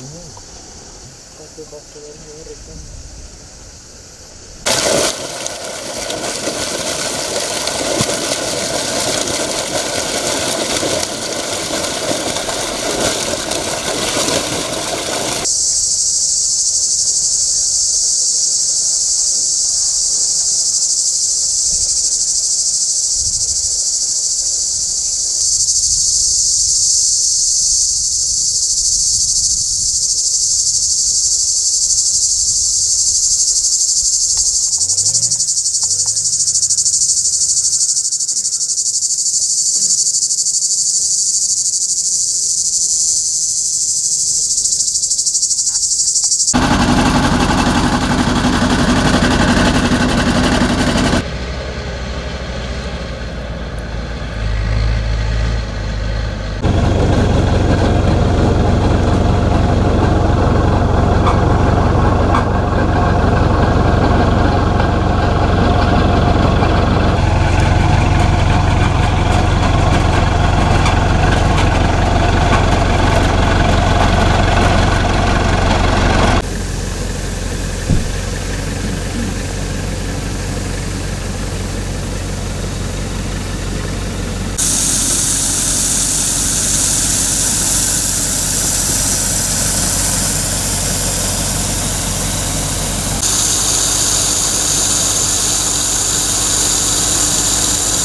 Farklı bahçelerin yeni reklam.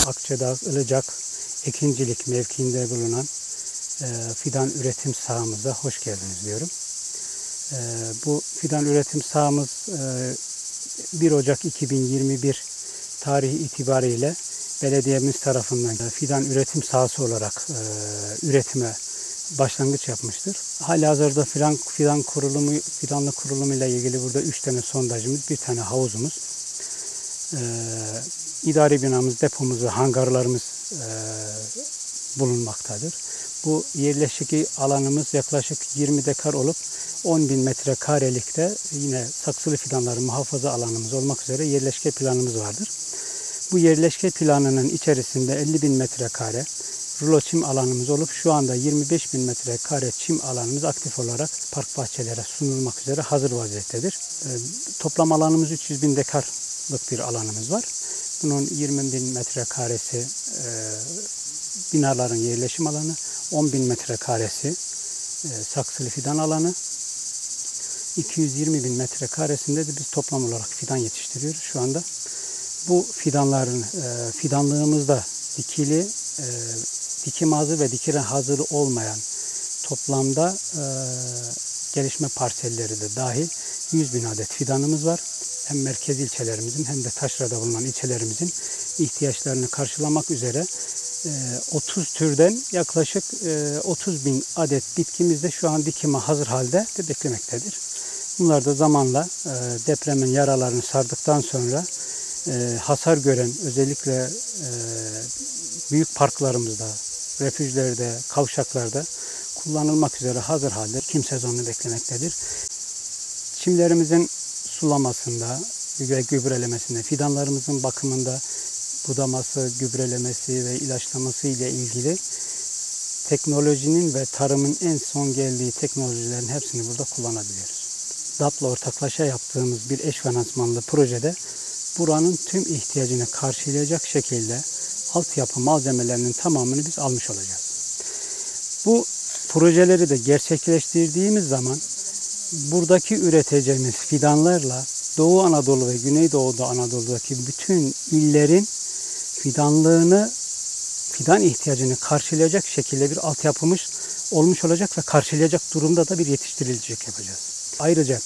Akçadağ Ilıcak Ekincilik mevkiinde bulunan fidan üretim sahamıza hoş geldiniz diyorum. Bu fidan üretim sahamız 1 Ocak 2021 tarihi itibariyle belediyemiz tarafından fidan üretim sahası olarak üretime başlangıç yapmıştır. Halihazırda fidanlık kurulumu ile ilgili burada 3 tane sondajımız, 1 tane havuzumuz, İdari binamız, depomuz ve hangarlarımız bulunmaktadır. Bu yerleşik alanımız yaklaşık 20 dekar olup 10.000 metrekarelikte yine saksılı fidanları muhafaza alanımız olmak üzere yerleşke planımız vardır. Bu yerleşke planının içerisinde 50.000 metrekare rulo çim alanımız olup şu anda 25.000 metrekare çim alanımız aktif olarak park bahçelere sunulmak üzere hazır vaziyettedir. Toplam alanımız 300.000 dekarlık bir alanımız var. Bunun 20.000 metrekaresi binaların yerleşim alanı, 10.000 metrekaresi saksılı fidan alanı, 220.000 metrekaresinde de biz toplam olarak fidan yetiştiriyoruz şu anda. Bu fidanların fidanlığımızda dikili, dikim hazır ve dikine hazır olmayan toplamda gelişme parselleri de dahil 100.000 adet fidanımız var. Hem merkez ilçelerimizin hem de taşrada bulunan ilçelerimizin ihtiyaçlarını karşılamak üzere 30 türden yaklaşık 30.000 adet bitkimiz de şu an dikime hazır halde de beklemektedir. Bunlar da zamanla depremin yaralarını sardıktan sonra hasar gören özellikle büyük parklarımızda, refüjlerde, kavşaklarda kullanılmak üzere hazır halde dikim sezonunu beklemektedir. Çimlerimizin sulamasında ve gübrelemesinde, fidanlarımızın bakımında budaması, gübrelemesi ve ilaçlaması ile ilgili teknolojinin ve tarımın en son geldiği teknolojilerin hepsini burada kullanabiliyoruz. DAP'la ortaklaşa yaptığımız bir eş finansmanlı projede buranın tüm ihtiyacını karşılayacak şekilde altyapı malzemelerinin tamamını biz almış olacağız. Bu projeleri de gerçekleştirdiğimiz zaman buradaki üreteceğimiz fidanlarla Doğu Anadolu ve Güneydoğu Anadolu'daki bütün illerin fidan ihtiyacını karşılayacak şekilde bir altyapımız olmuş olacak ve karşılayacak durumda da bir yetiştirilecek yapacağız. Ayrıca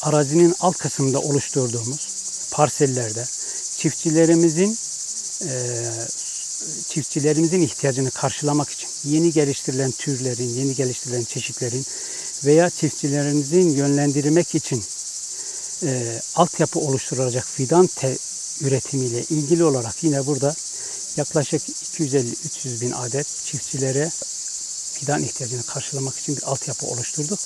arazinin alt kısmında oluşturduğumuz parsellerde çiftçilerimizin ihtiyacını karşılamak için yeni geliştirilen türlerin, yeni geliştirilen çeşitlerin veya çiftçilerimizin yönlendirmek için altyapı oluşturulacak fidan üretimiyle ilgili olarak yine burada yaklaşık 250-300 bin adet çiftçilere fidan ihtiyacını karşılamak için bir altyapı oluşturduk.